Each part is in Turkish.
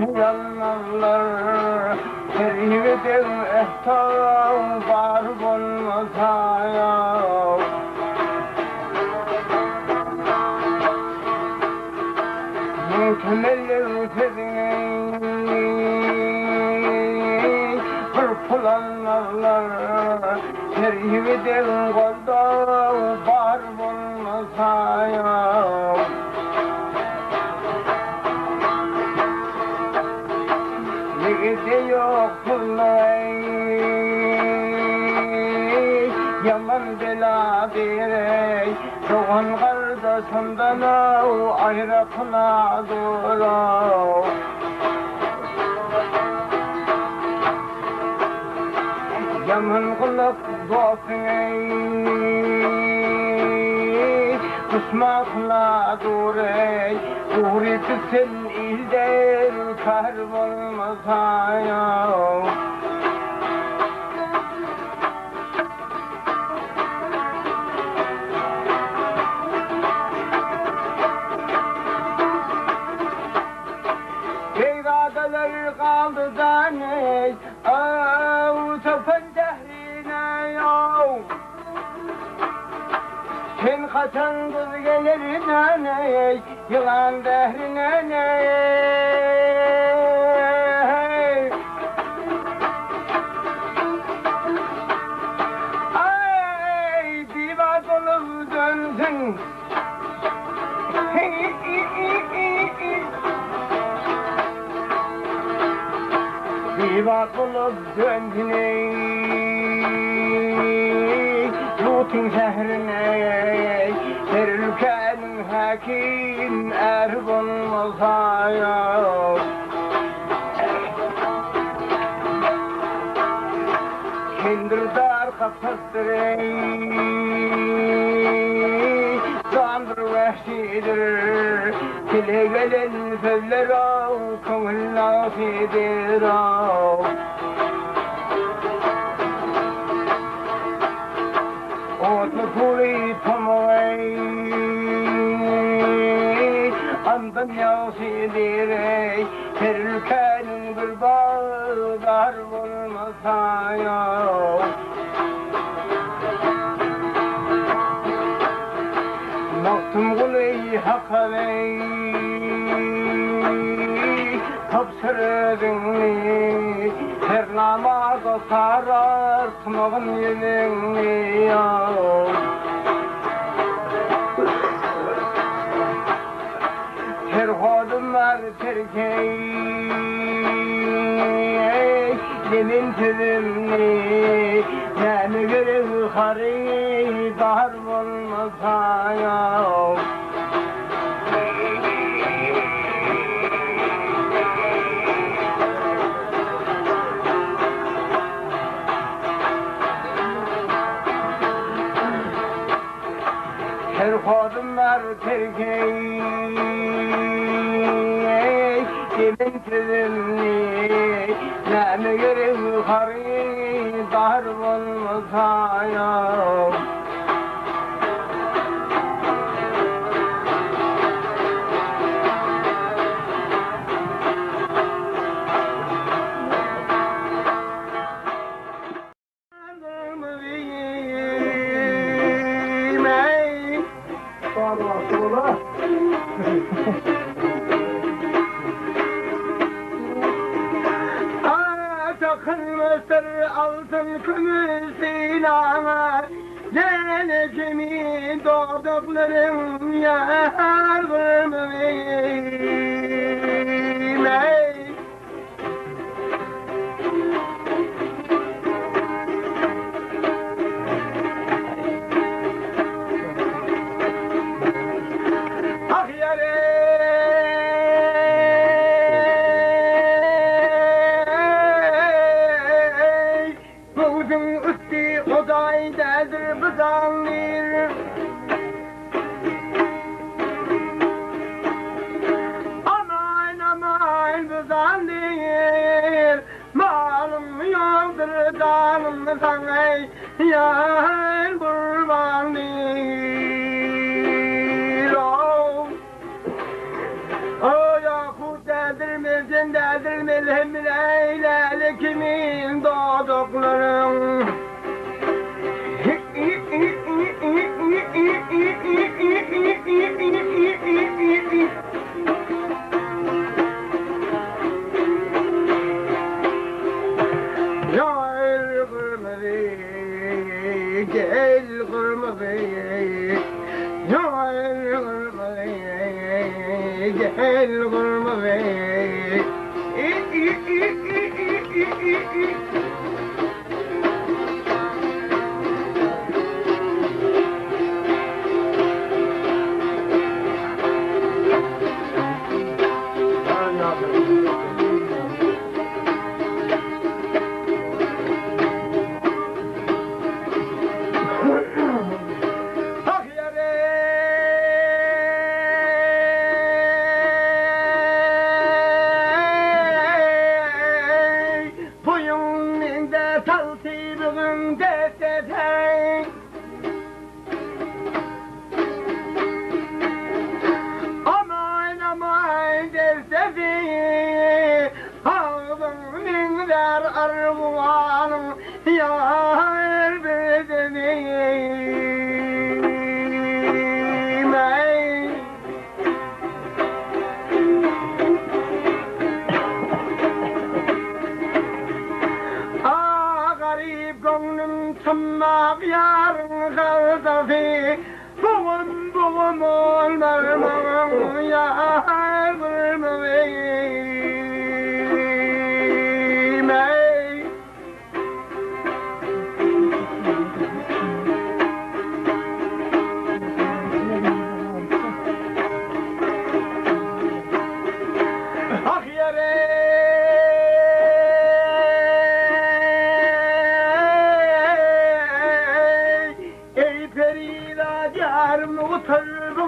yanarlar Terhibedin ehtam var bulmasa ya Temelli tezini pırpılanlarlar Terhibedin kolda var bulmasa ya Yigide yok pullay Yaman bela birey Çoğun kardeşimden ayrıkına durav Yaman kılık dostun Kusmakla durey Uğri tüsün ilden kaybolmasa ya Peygadeler kaldı da ne Topun dehrine yav Sen kaçan kız gelirine ne Yılan dehrine ne Ay diva dolup dönsün Diva dolup dönsün Lut'un şehrine her ülkenin hakim erbulmasa ya Kindirdar kapastır Zandır vahşidir Dile gelen sözler Kıvıl lafidir Otlu puli tamay Andan yasidir Her ülkenin bir bağlar bulmasa ya Noktum kuli hakaley Tapsırıdınni Her namaza sarar Tımağın yeminni ya Her hodumlar terkey Yemin tüzümni Nemi görü hari Dar bulmasa ya Her hodumlar terkey Yemin tüzümni Nemi görü hari Dar bulmasa ya Takılmıştır altın kümüs ilana Geleceğimi doğduklarım yardım eyley Ah yare Odaydadır bızanlir Aman aman bızanlir Malım yoktur dalım sana Yar kurbanlir O yakut dedir Bilmezsen derdir melhem leyle kimin doğdukların. Gel kırmızı, gel kırmızı, gel kırmızı. Armağanım yar bedenim ey. Ah garip gönlüm tımmak yarın kaldı fi. Boğum boğum olmam yar bedenim.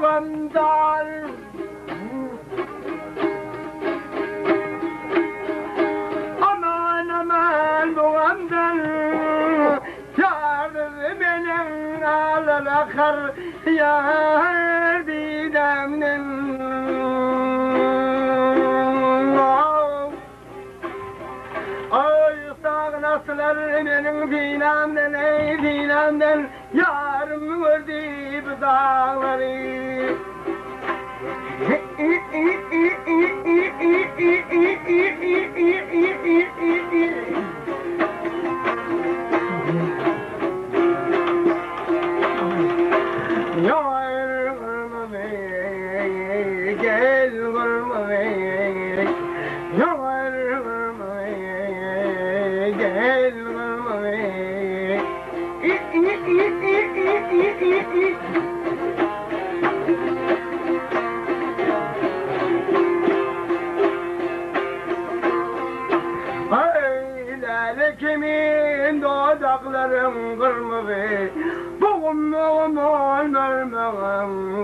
Vandal aman aman bu vandal yardır benim alır akar yar didemden. Ay sağlasılar benim dinamden ey dinamden yarım gördü bu dağları. Gel vurma gel vurma kimin dudaklarım kırmızı, boğum boğum olmam.